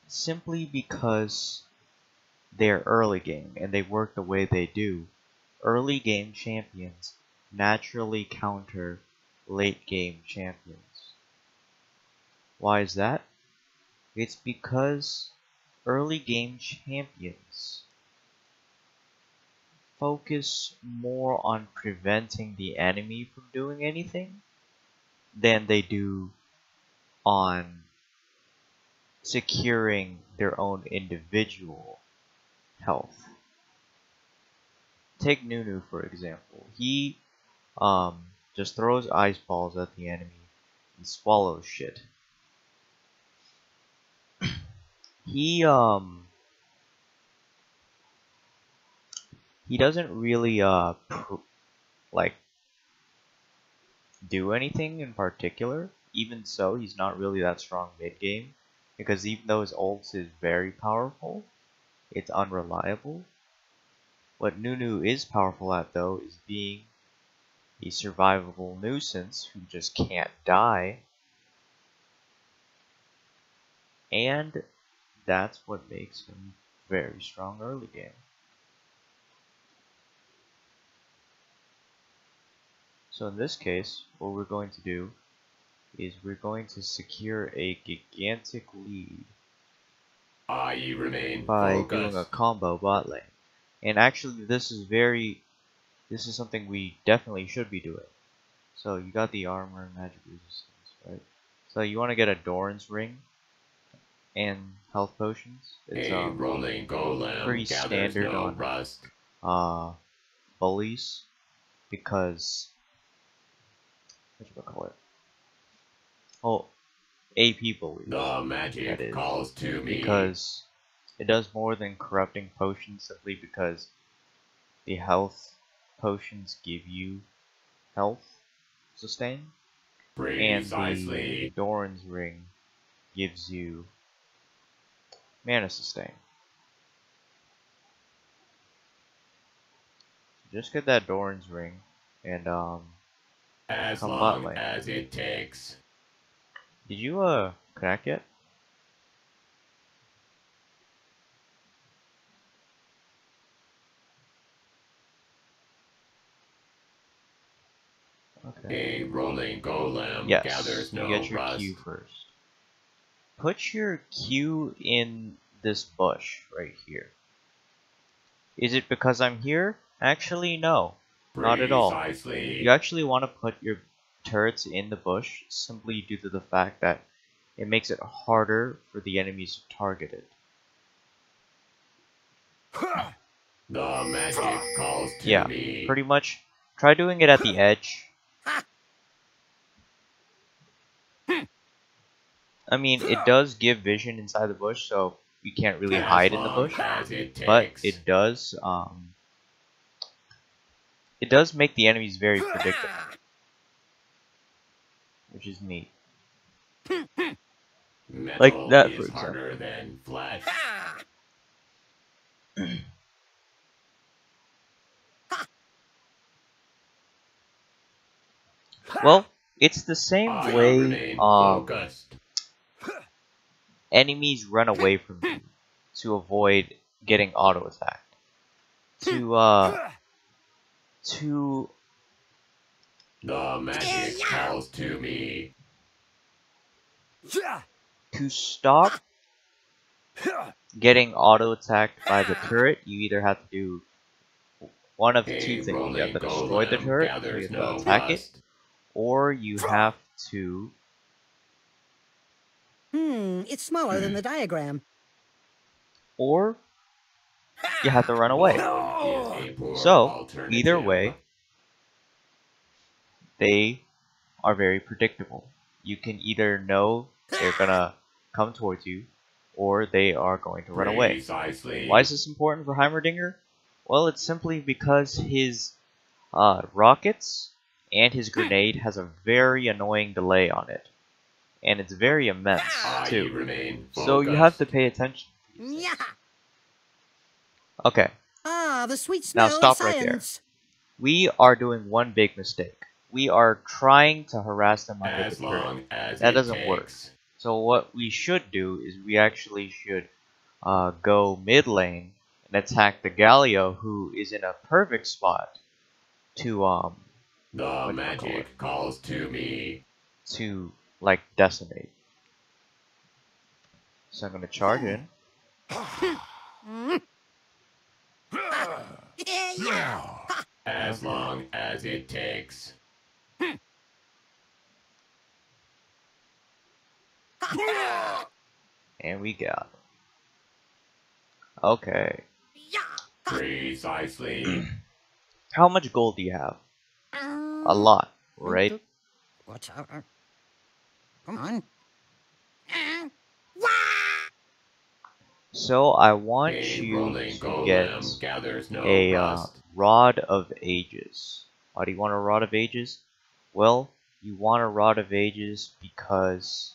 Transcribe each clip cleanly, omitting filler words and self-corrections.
simply because they're early game and they work the way they do. Early game champions naturally counter late game champions. Why is that? It's because early game champions focus more on preventing the enemy from doing anything than they do on securing their own individual health. Take Nunu for example. He just throws ice balls at the enemy and swallows shit. He doesn't really like do anything in particular. Even so, he's not really that strong mid game because even though his ult is very powerful, it's unreliable. What Nunu is powerful at though is being a survivable nuisance who just can't die, and that's what makes him very strong early game. So in this case, what we're going to do is we're going to secure a gigantic lead by doing a combo bot lane. And actually this is something we definitely should be doing. So you got the armor and magic resistance, right? So you want to get a Doran's ring and health potions. It's pretty standard on bullies because whatchamacallit? Oh, AP bullies. The magic calls to me. Because it does more than corrupting potions simply because the health potions give you health sustain. Precisely. And the Doran's ring gives you mana sustain. Just get that Doran's ring and as come long bot lane. as it takes. Did you connect yet? Okay. A rolling golem Yes, gathers no you get your rust. Q first. Put your Q in this bush right here. Is it because I'm here? Actually, no. Not at all. Precisely. You actually want to put your turrets in the bush simply due to the fact that it makes it harder for the enemies to target it. The magic calls to me. Yeah, pretty much. Try doing it at the edge. I mean, it does give vision inside the bush, so you can't really hide in the bush. But it does make the enemies very predictable, which is neat. Metal like that, for is example. harder than flesh. Well, it's the same way enemies run away from you to avoid getting auto attacked. The magic calls to me. To stop getting auto attacked by the turret, you either have to do one of two things. You have to destroy the turret, so you have to attack it, or you have to... It's smaller than the diagram. Or you have to run away. So, either way, they are very predictable. You can either know they're gonna come towards you, or they are going to run away. Why is this important for Heimerdinger? Well, it's simply because his rockets and his grenade has a very annoying delay on it. And it's very immense, too. So you have to pay attention. Yeah. Okay. The sweet smell now stop of right there. science. We are doing one big mistake. We are trying to harass them under the turret. That doesn't work. So what we should do is we actually should go mid lane and attack the Galio, who is in a perfect spot to The magic calls to me. to like decimate. So I'm gonna charge in. As long as it takes. And we got him. Okay. Precisely. How much gold do you have? A lot, right? What's up? Come on. So I want A you rolling to golem get gathers no a rust. Rod of Ages. Why do you want a Rod of Ages? Well, you want a Rod of Ages because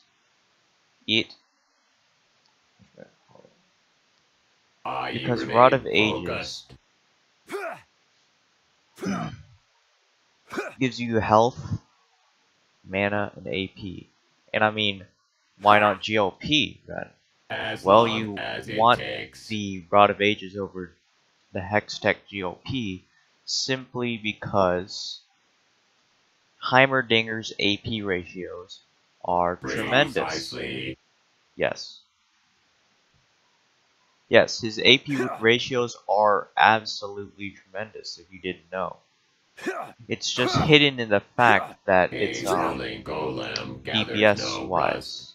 Rod of Ages gives you health, mana, and AP. And I mean, why not GLP then? Well, you want the Rod of Ages over the Hextech GLP simply because Heimerdinger's AP ratios are tremendous. Yes. Yes, his AP ratios are absolutely tremendous, if you didn't know. It's just hidden in the fact that it's DPS wise.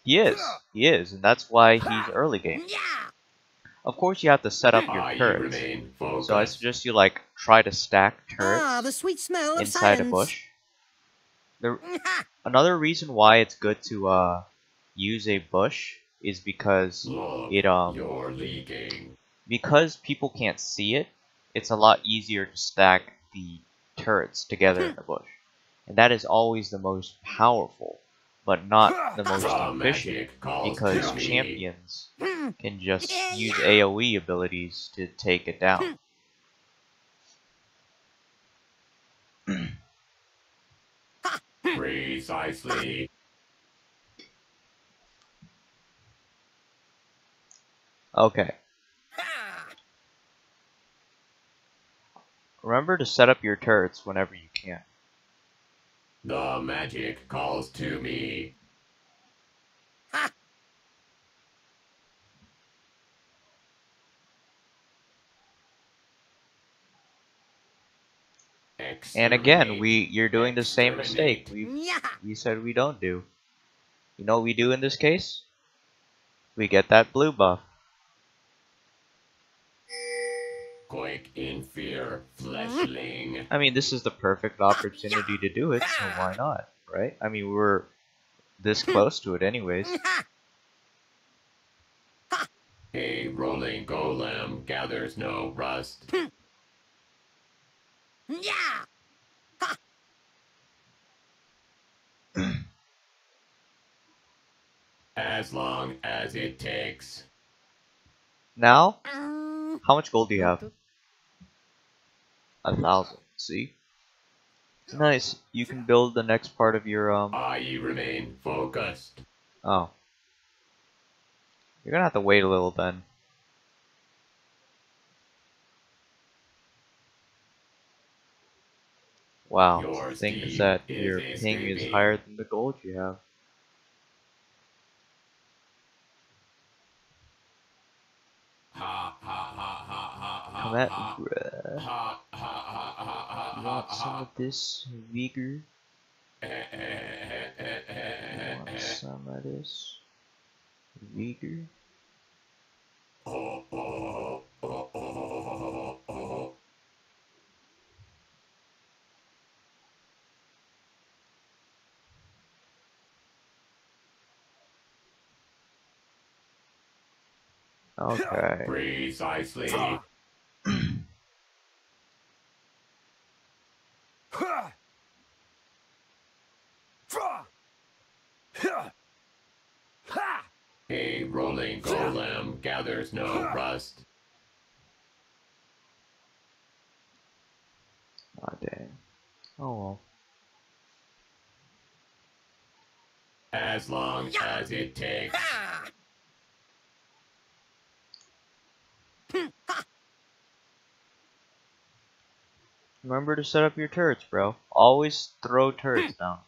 He is, and that's why he's early game. Of course, you have to set up your turrets. So I suggest you like try to stack turrets The sweet smell of inside a bush. Another reason why it's good to use a bush is because You're leaking. because people can't see it, it's a lot easier to stack the turrets together in the bush. And that is always the most powerful, but not the most efficient, because champions can just use AoE abilities to take it down. Precisely. Okay. Remember to set up your turrets whenever you can. The magic calls to me. And again, you're doing the same mistake we said we don't do. You know what we do in this case? We get that blue buff. Quake in fear, fleshling. I mean, this is the perfect opportunity to do it, so why not, right? I mean, we're this close to it anyways. A rolling golem gathers no rust. As long as it takes. Now, how much gold do you have? 1,000. See? Nice. You can build the next part of your I remain focused. Oh. You're gonna have to wait a little then. Wow. The thing is that your ping is higher than the gold you have. Come at me, bruh. You want some of this, Vigor? You want some of this, Vigor? Okay. Precisely. A rolling golem gathers no rust. Aw, dang. Oh well. As long as it takes. Remember to set up your turrets, bro. Always throw turrets down.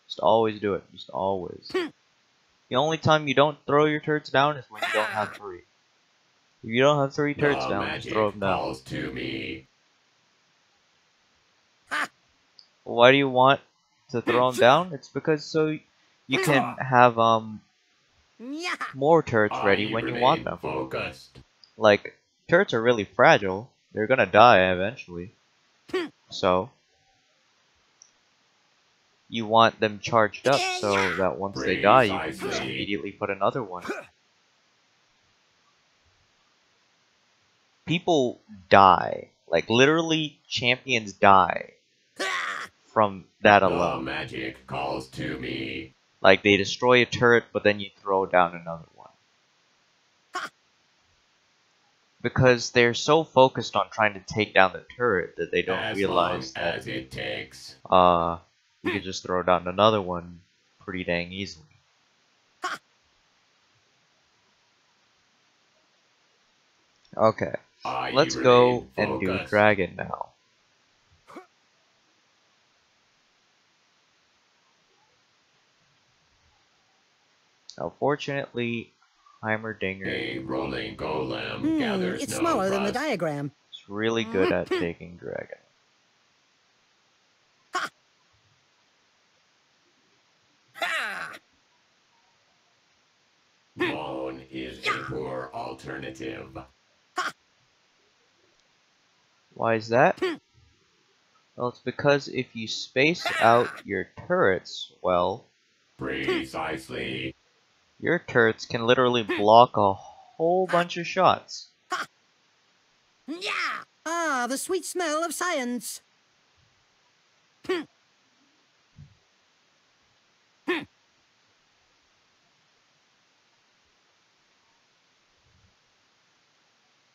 Just always do it. Just always. The only time you don't throw your turrets down is when you don't have 3. If you don't have 3 turrets down, just throw them down. Calls to me. Why do you want to throw them down? It's because so you can have more turrets ready when you want them. Focused. Like, turrets are really fragile. They're gonna die eventually. So you want them charged up so that once they die, you can just immediately put another one. People die. Like, literally, champions die from that alone. The magic calls to me. Like, they destroy a turret, but then you throw down another one. Because they're so focused on trying to take down the turret that they don't realize that as it takes. you could just throw down another one pretty dang easily. Okay, let's go and do dragon now. Unfortunately, Heimerdinger a rolling golem gathers it's no smaller than the rust. diagram. is really good at taking dragon. Moan is a poor alternative. Why is that? Well, it's because if you space out your turrets well, Precisely. your turrets can literally block a whole bunch of shots. Ah, the sweet smell of science.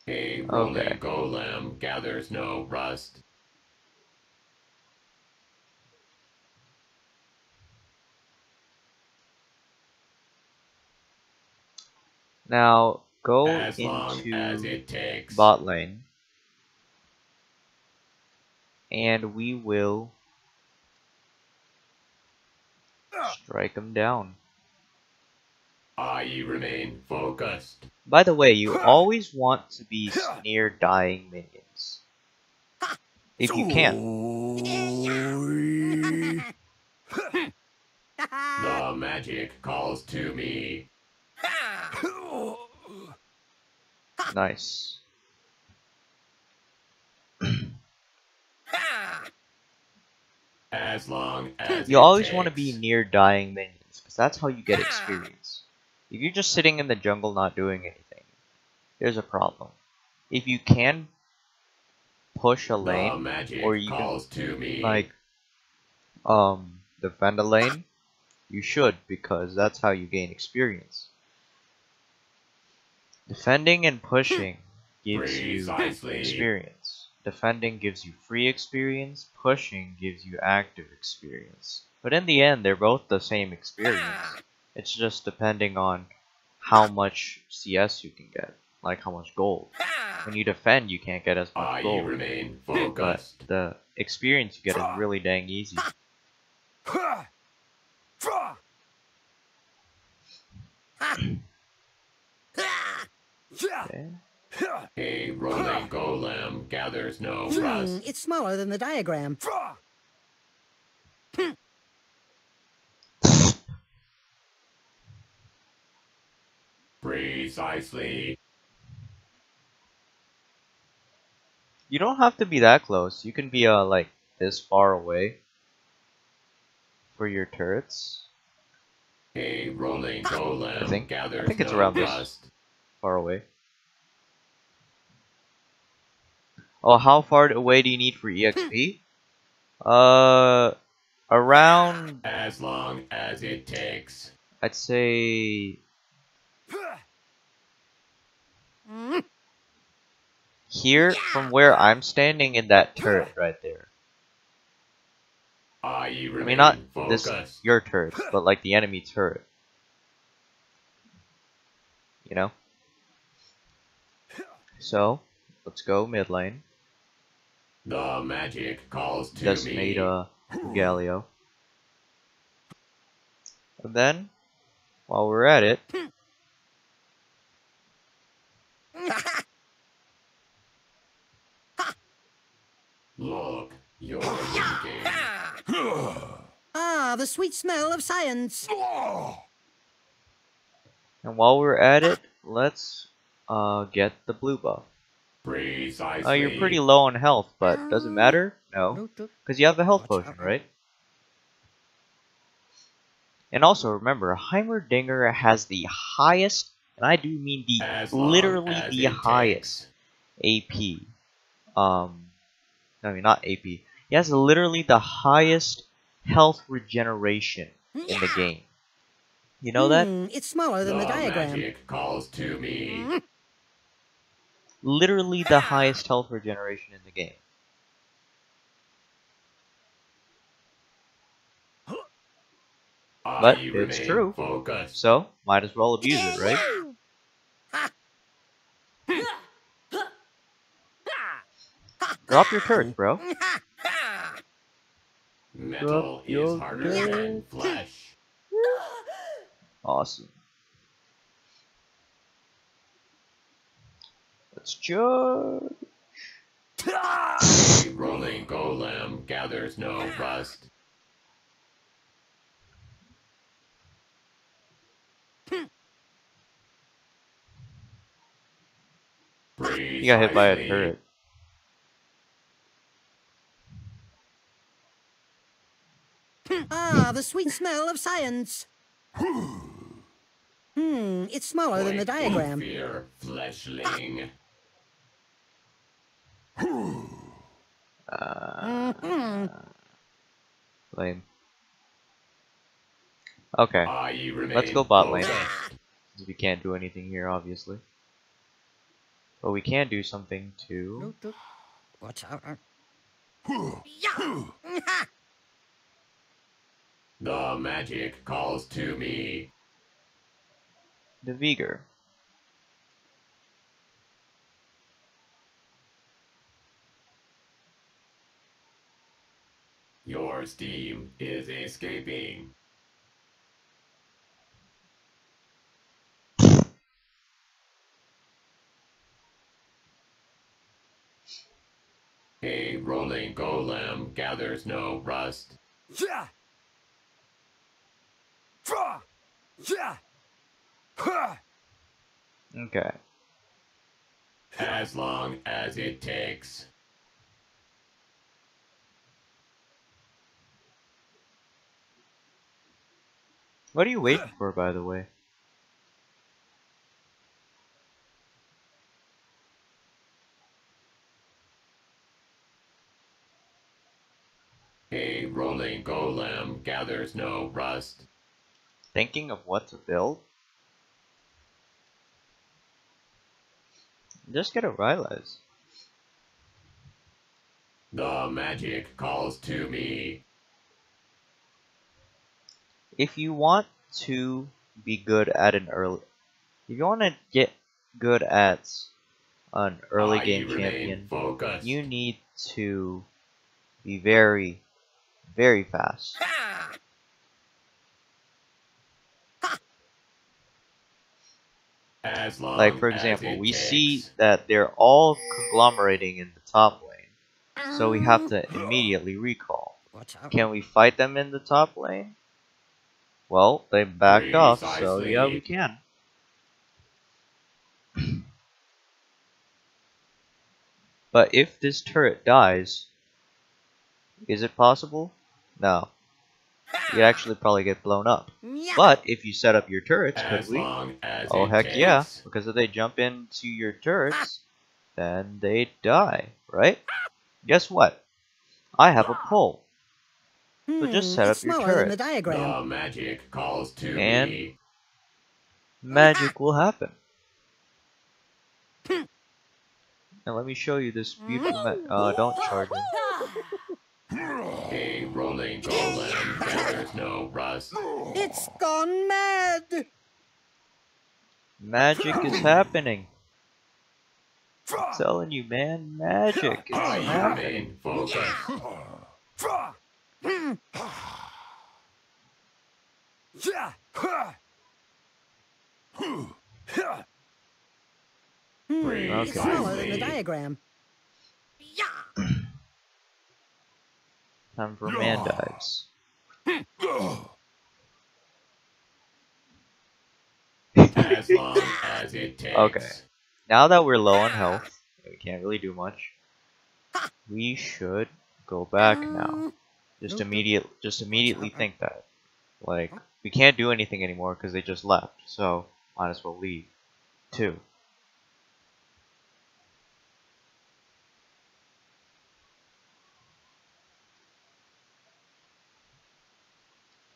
A rolling golem gathers no rust. Now, go As long as into it takes. bot lane, and we will strike them down. I remain focused. By the way, you always want to be near dying minions. If you can. The magic calls to me. Nice. As long as You always want to be near dying minions, because that's how you get experience. If you're just sitting in the jungle not doing anything, there's a problem. If you can push a lane, or you can, like, defend a lane, you should, because that's how you gain experience. Defending and pushing gives you experience. Defending gives you free experience, pushing gives you active experience. But in the end, they're both the same experience. It's just depending on how much CS you can get, like how much gold. When you defend, you can't get as much gold, but the experience you get is really dang easy. Okay. A rolling golem gathers no rust. It's smaller than the diagram. Precisely. You don't have to be that close. You can be like this far away for your turrets. A rolling golem gathers I think it's no around rust. this far away. Oh, how far away do you need for EXP? Around, as long as it takes. I'd say here from where I'm standing in that turret right there. I I remain mean, not focused. this your turrets, but like the enemy turret. You know? So, let's go mid lane. The magic calls to Decimate me. Galio. And then, while we're at it, Look, you're thinking. Ah, the sweet smell of science. and while we're at it, let's get the blue buff. Precisely. You're pretty low on health, but does it matter? No, because you have a health potion, right? And also remember, Heimerdinger has the highest, and I do mean As the long literally as the it highest takes. AP. I mean not AP. He has literally the highest health regeneration in the game. You know that? It's smaller than the diagram. Magic calls to me. Literally the highest health regeneration in the game. But it's true, Focused. so might as well abuse it, right? Drop your turrets, bro. Metal is harder than flesh. Awesome. Let's charge. A rolling golem gathers no rust. You got hit by a turret. Ah, the sweet smell of science. It's smaller than the diagram. Fear, fleshling. Lame. Okay, let's go bot lane. Since we can't do anything here, obviously. But we can do something to... Watch out. The magic calls to me. the Vigor. Your steam is escaping. A rolling golem gathers no rust. Okay. As long as it takes. What are you waiting for, by the way? A rolling golem gathers no rust. Thinking of what to build? Just get a Rylai's. The magic calls to me. If you want to be good at an early... If you want to get good at an early game champion, you need to be very, very fast. As long Like, for as example, it we takes. see that they're all conglomerating in the top lane, so we have to immediately recall. Watch out. Can we fight them in the top lane? Well, they backed off, so Precisely. yeah, we can. But if this turret dies, is it possible? No. You'd actually probably get blown up. But if you set up your turrets, could As we? long as Oh it heck takes. yeah, because if they jump into your turrets, then they die, right? Guess what? I have a pole. So just set It's up your smaller than the turret. diagram. The magic calls to And- me. Magic will happen. And let me show you this beautiful don't charge him. A rolling golem gathers no rust. It's gone mad! Magic is happening. I'm telling you, man, magic is I happening. remain focused. It's Okay. smaller than the diagram. Time for man dives. As long as it takes. Okay. Now that we're low on health, we can't really do much. We should go back now. Just immediately think that. Like, we can't do anything anymore because they just left, so might as well leave. 2.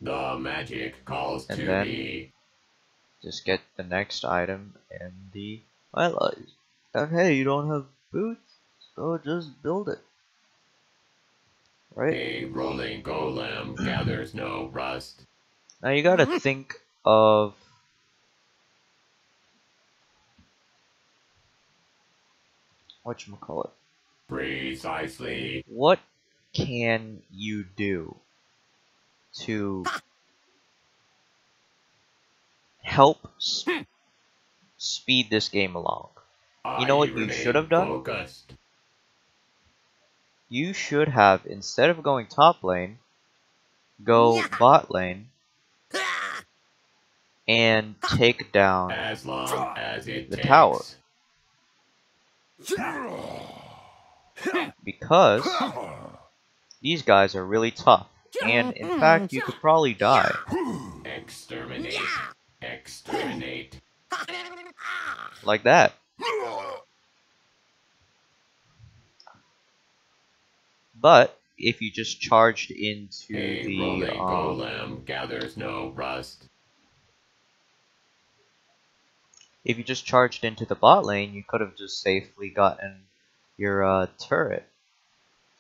The magic calls And to then- me. Just get the next item and the... Well, and hey, you don't have boots, so just build it. Right? A rolling golem gathers no rust. Now you gotta think of... whatchamacallit. Precisely. What can you do to help speed this game along? You know what you remain should have done? Focused. You should have, instead of going top lane, go Yeah. bot lane and take down As long as it the takes. tower. Because these guys are really tough. And in fact, you could probably die. Exterminate. Exterminate. Like that. But if you just charged into A the rolling golem gathers no rust. if you just charged into the bot lane, you could have just safely gotten your turret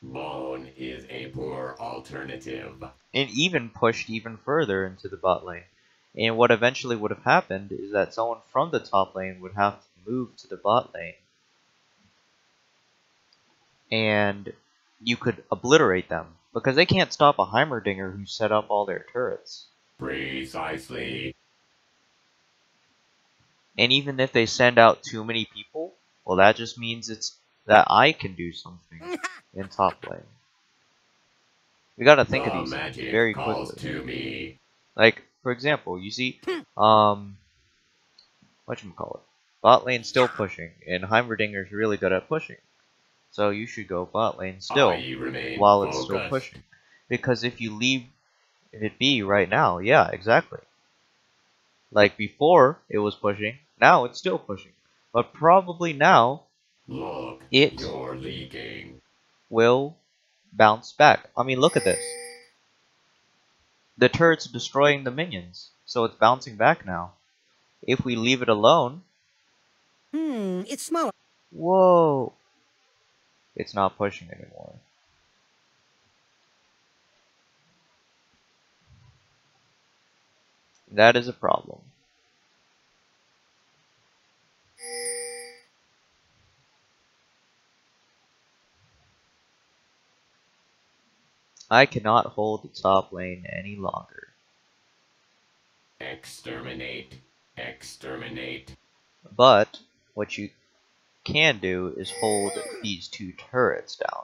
Bone is a poor alternative. and even pushed even further into the bot lane. And what eventually would have happened is that someone from the top lane would have to move to the bot lane. And you could obliterate them because they can't stop a Heimerdinger who set up all their turrets. Precisely. And even if they send out too many people, well, that just means it's that I can do something in top lane. We gotta think The of these magic things very calls quickly. to me. Like, for example, you see, whatchamacallit, bot lane still pushing, and Heimerdinger's really good at pushing. So you should go bot lane still, I remain while it's still focused. pushing. Because if you leave it be right now, yeah, exactly. Like before it was pushing, now it's still pushing. But probably now Look, it you're leaking. will bounce back. I mean, look at this. The turret's destroying the minions, so it's bouncing back now. If we leave it alone, It's smaller. whoa, it's not pushing anymore. That is a problem. I cannot hold the top lane any longer. Exterminate. Exterminate. But what you can do is hold these 2 turrets down.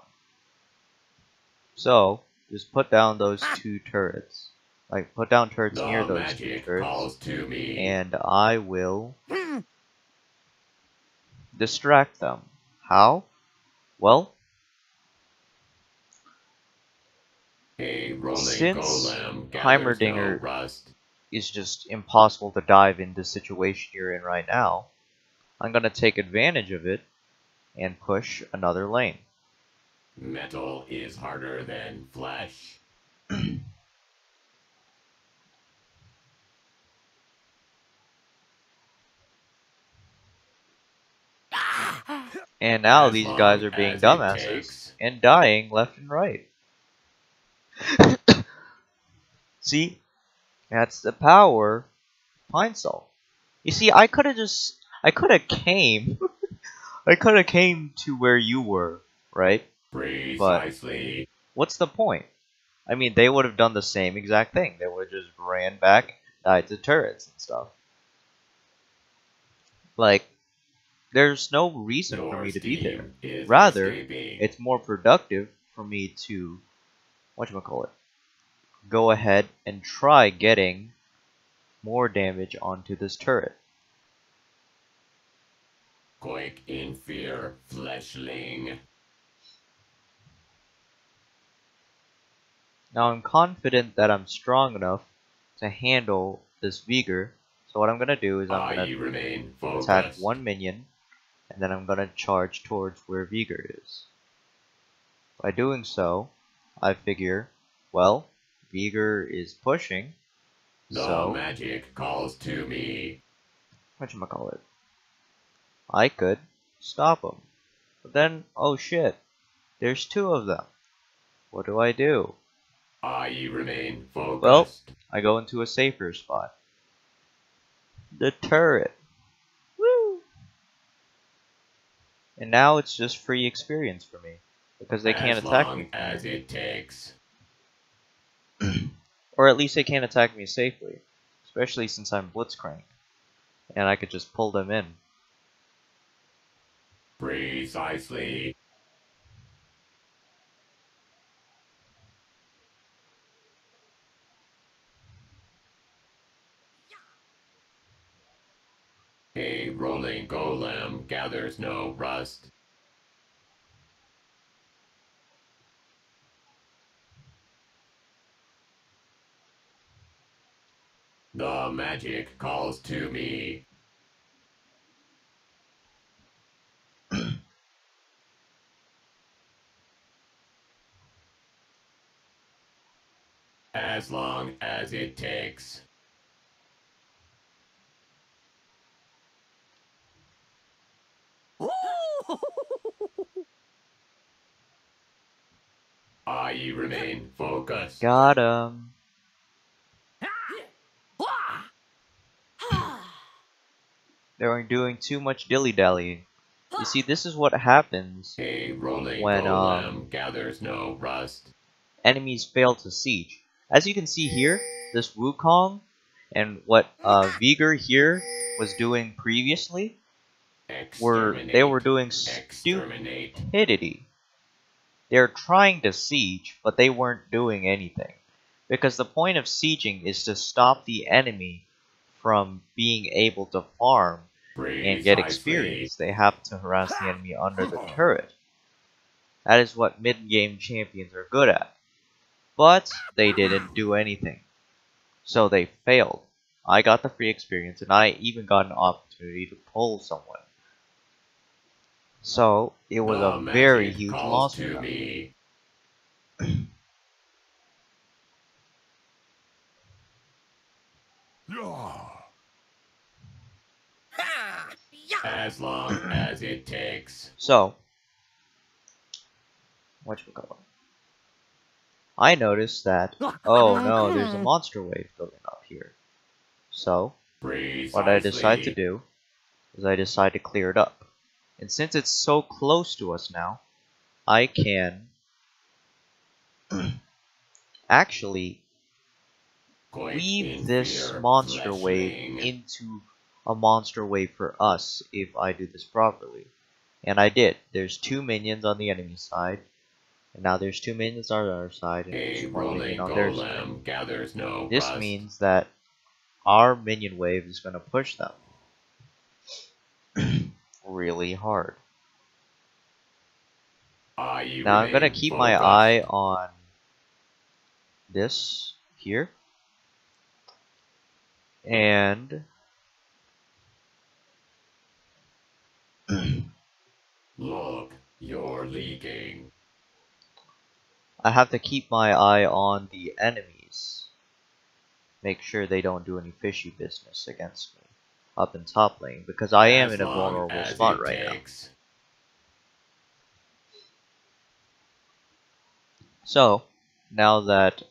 So just put down those 2 turrets. Like put down turrets near The those 2 magic turrets. calls to me. And I will distract them. How? Well, A rolling since golem gathers Heimerdinger no rust. is just impossible to dive in the situation you're in right now, I'm going to take advantage of it and push another lane. Metal is harder than flesh. And now As these long guys are being as it dumbasses takes. and dying left and right. See, that's the power of Pine Sol. You see, I could have came, I could have came to where you were, right? Precisely. But what's the point? I mean, they would have done the same exact thing. They would have just ran back, died to turrets and stuff. Like, there's no reason for me to be there. Rather, it's more productive for me to, whatchamacallit, go ahead and try getting more damage onto this turret. Quake in fear, fleshling. Now I'm confident that I'm strong enough to handle this Vigor, so what I'm gonna do is I'm gonna attack one minion, and then I'm gonna charge towards where Vigor is. By doing so, I figure, well, Vigor is pushing, so magic calls to me. Whatchamacallit, I could stop him. But then, oh shit, there's two of them. What do? I remain focused. Well, I go into a safer spot. The turret. Woo! And now it's just free experience for me, because they can't attack me. As it takes. Or at least they can't attack me safely, especially since I'm Blitzcrank, and I could just pull them in. Precisely. A rolling golem gathers no rust. The magic calls to me. As long as it takes. I remain focused. Got him. They're doing too much dilly-dallying. You see, this is what happens when gathers no rust. Enemies fail to siege. As you can see here, this Wukong and what Vigor here was doing previously they were doing stupidity. They're trying to siege, but they weren't doing anything. Because the point of sieging is to stop the enemy from being able to farm and get experience. They have to harass the enemy under the turret. That is what mid-game champions are good at. But they didn't do anything. So they failed. I got the free experience, and I even got an opportunity to pull someone. So it was a very huge loss for them. As long as it takes. So, whatchamacallit, I noticed that, oh no, there's a monster wave building up here. So, what I decide to do is I decide to clear it up. And since it's so close to us now, I can actually weave this monster wave into a monster wave for us if I do this properly. And I did. There's 2 minions on the enemy side, and now there's 2 minions on our side, and there's 1 minion on their side. This means that our minion wave is going to push them really hard. Now I'm going to keep my eye on this here, and look, you're leaking. I have to keep my eye on the enemies. Make sure they don't do any fishy business against me up in top lane, because I am in a vulnerable spot right now. So, now that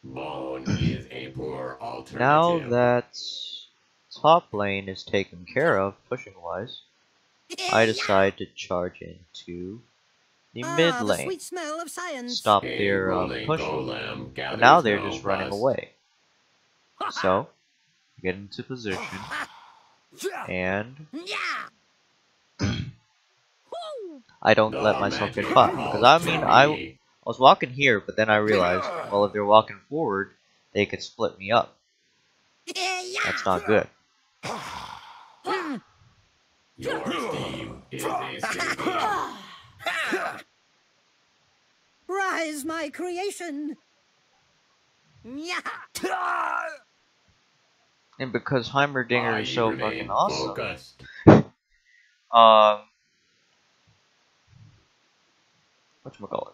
Bone is a poor alternative. now that top lane is taken care of, pushing wise, I decide to charge into the mid The lane. sweet smell of science. Stop A their rolling pushing. golem But gathers now they're no just running rust. away. So, get into position, and I don't let myself get caught. Because I mean, I was walking here, but then I realized, well, if they're walking forward, they could split me up. That's not good. Your steam is a stadium. Rise, my creation. And because Heimerdinger is so fucking awesome, Focused. whatchamacallit?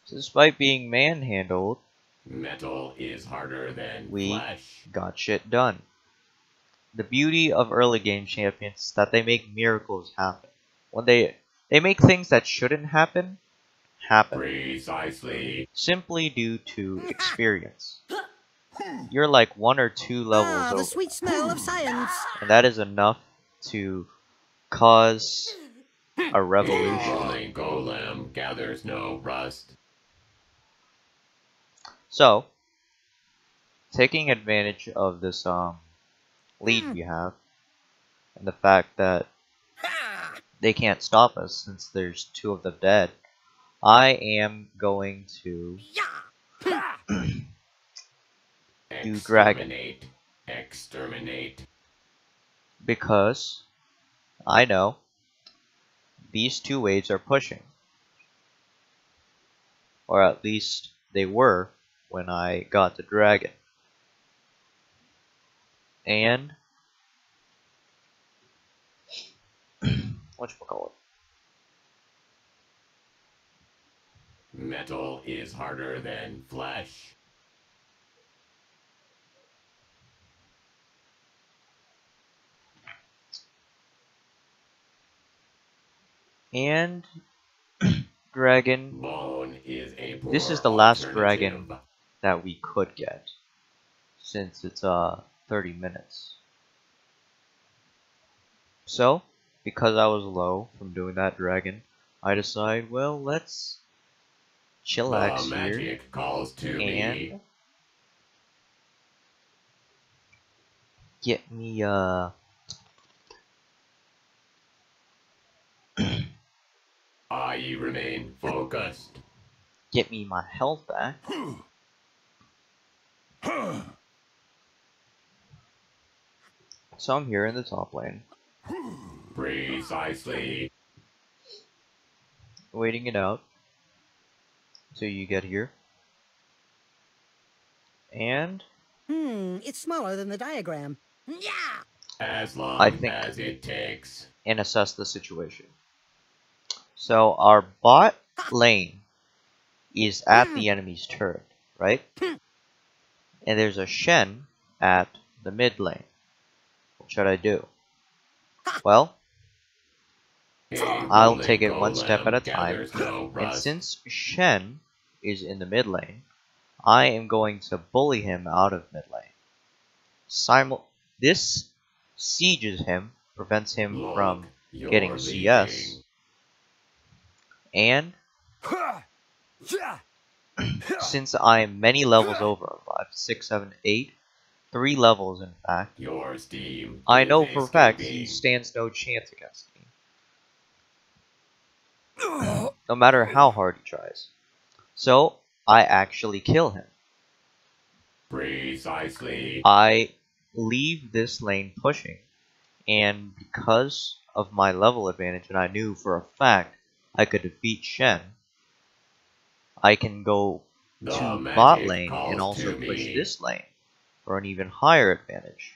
Despite being manhandled, Metal is harder than we flesh. got shit done. The beauty of early game champions is that they make miracles happen. When they make things that shouldn't happen. Precisely. Simply due to experience. You're like 1 or 2 levels The over, sweet smell of science. and that is enough to cause a revolution. Rolling golem gathers no rust. So, taking advantage of this lead we have, and the fact that they can't stop us since there's 2 of them dead, I am going to do dragon. Exterminate. Because I know these 2 waves are pushing. Or at least they were when I got the dragon. And whatchamacallit? Metal is harder than flesh. And dragon. Bone is a poor This is the last alternative. dragon that we could get, since it's 30 minutes. So, because I was low from doing that dragon, I decide, well, let's chillax The here magic calls to and me. get me I remain focused. get me my health back. So I'm here in the top lane, Precisely. waiting it out till you get here. And It's smaller than the diagram. As I long think- as it takes. and assess the situation. So our bot lane is at the enemy's turret, right? And there's a Shen at the mid lane. What should I do? Well, I'll take it one step at a time. And since Shen is in the mid lane, I am going to bully him out of mid lane. This sieges him, prevents him from getting CS, and since I am many levels over, 5, 6, 7, 8, 3 levels in fact, Your steam I is know for a fact escaping. he stands no chance against me. No matter how hard he tries. So, I actually kill him. Precisely. I leave this lane pushing, and because of my level advantage, and I knew for a fact I could defeat Shen, I can go The to magic bot lane calls and also to push me. this lane for an even higher advantage.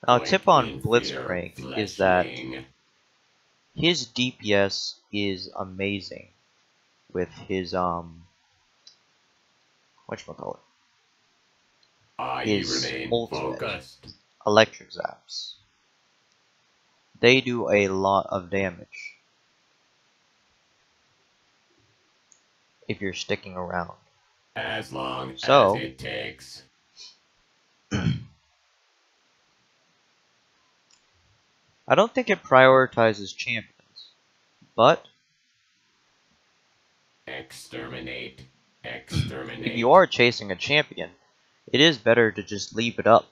Now, a tip on Blitzcrank is that his DPS is amazing with his whatchamacallit. his ultimate, Electric Zaps. They do a lot of damage if you're sticking around. As long as it takes. I don't think it prioritizes champions, but Exterminate. if you are chasing a champion, it is better to just leave it up,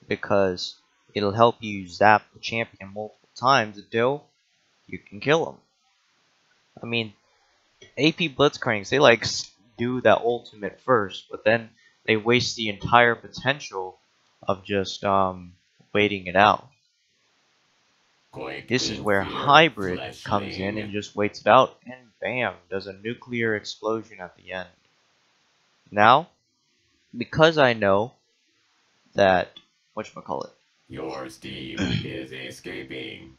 because it'll help you zap the champion multiple times until you can kill him. I mean, AP Blitzcranks, they like do that ultimate first, but then they waste the entire potential of just waiting it out. This is where Hybrid comes in and just waits it out, and bam, does a nuclear explosion at the end. Now, because I know that, whatchamacallit, your Steve is escaping.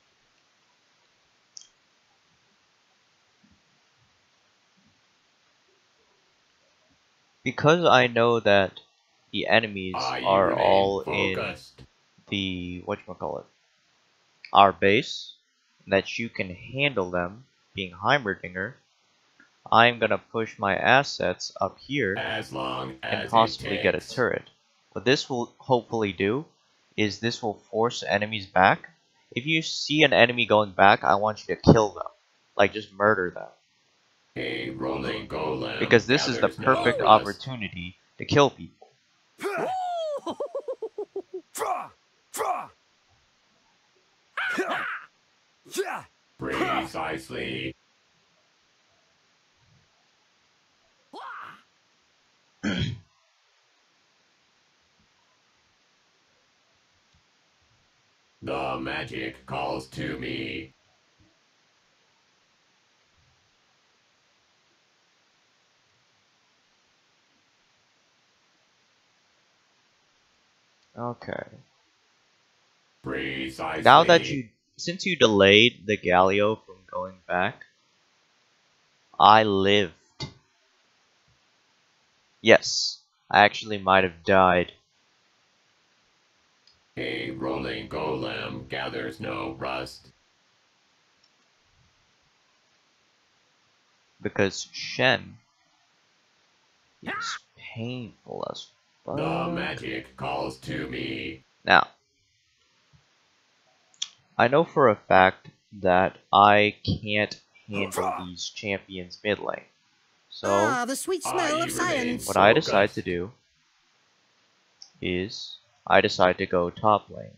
Because I know that the enemies are all in the, whatchamacallit, our base, and that you can handle them, being Heimerdinger, I'm gonna push my assets up here and possibly get a turret. What this will hopefully do is this will force enemies back. If you see an enemy going back, I want you to kill them. Like, just murder them. A rolling golem, because this is the perfect opportunity to kill people. Precisely. The magic calls to me. Okay. Precisely. Now that since you delayed the Galio from going back, I lived. Yes, I actually might have died. A rolling golem gathers no rust. Because Shen is painful as fuck. The magic calls to me. Now, I know for a fact that I can't handle these champions mid lane. So, the sweet smell of science. What I decide to do is I decide to go top lane.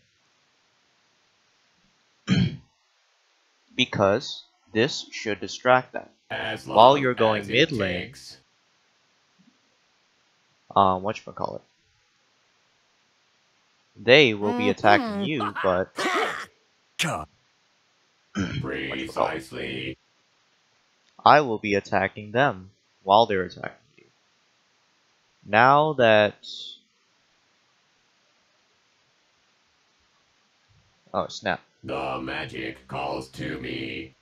Because this should distract them. While you're going mid lane, whatchamacallit, they will be attacking you, but precisely, I will be attacking them while they're attacking you. Now that, oh snap, the magic calls to me.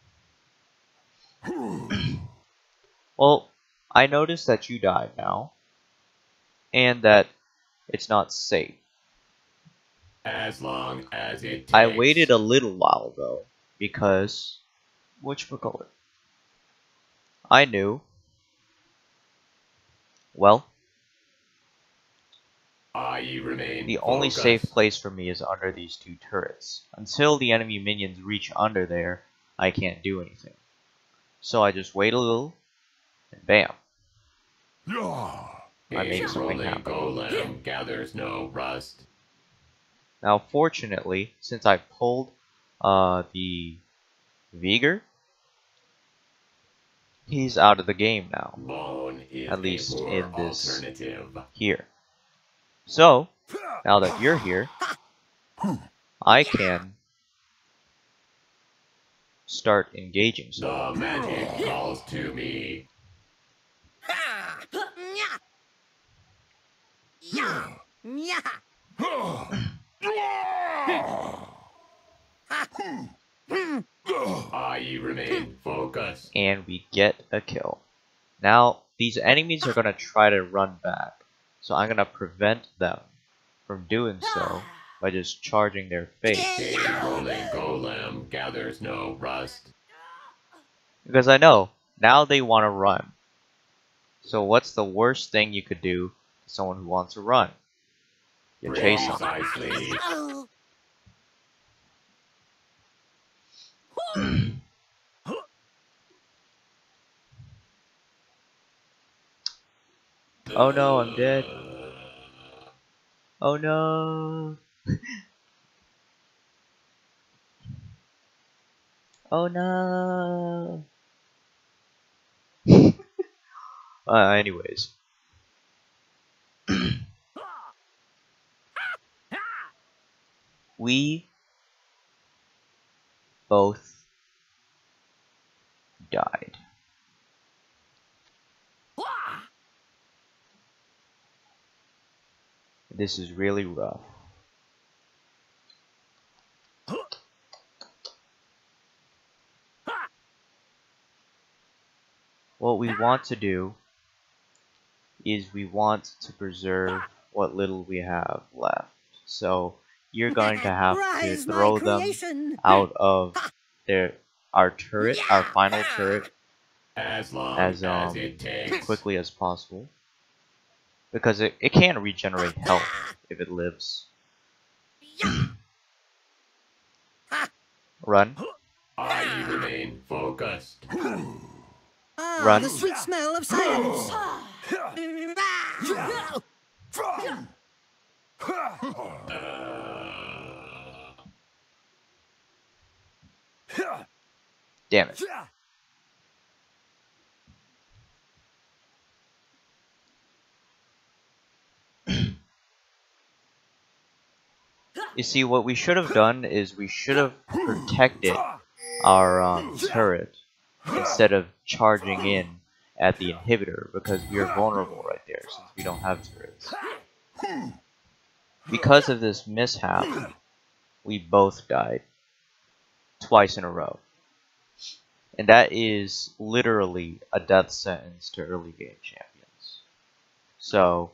Well, I noticed that you died now, and that it's not safe. As long as it takes. I waited a little while though, because whatchamacallit, I knew. Well, the only safe place for me is under these two turrets. Until the enemy minions reach under there, I can't do anything. So I just wait a little, and bam. I made something happen. Golem gathers no rust. Now, fortunately, since I pulled the Veigar, he's out of the game now. At least in this here. So, now that you're here, I can start engaging someone. The magic calls to me. I remain focused. And we get a kill. Now, these enemies are going to try to run back. So I'm gonna prevent them from doing so by just charging their face. A rolling golem gathers no rust. Because I know, now they want to run. So what's the worst thing you could do to someone who wants to run? You chase them. Precisely. Oh no, I'm dead. Oh no. Oh no. Anyways. We both died. This is really rough. What we want to do is we want to preserve what little we have left. So you're going to have to throw them out of our turret, our final turret, As long as as it takes. quickly as possible. Because it can regenerate health if it lives. Run. I remain focused. Run. The sweet smell of science. Damn it. You see, what we should have done is we should have protected our turret instead of charging in at the inhibitor, because we are vulnerable right there since we don't have turrets. Because of this mishap, we both died twice in a row. And that is literally a death sentence to early game champions. So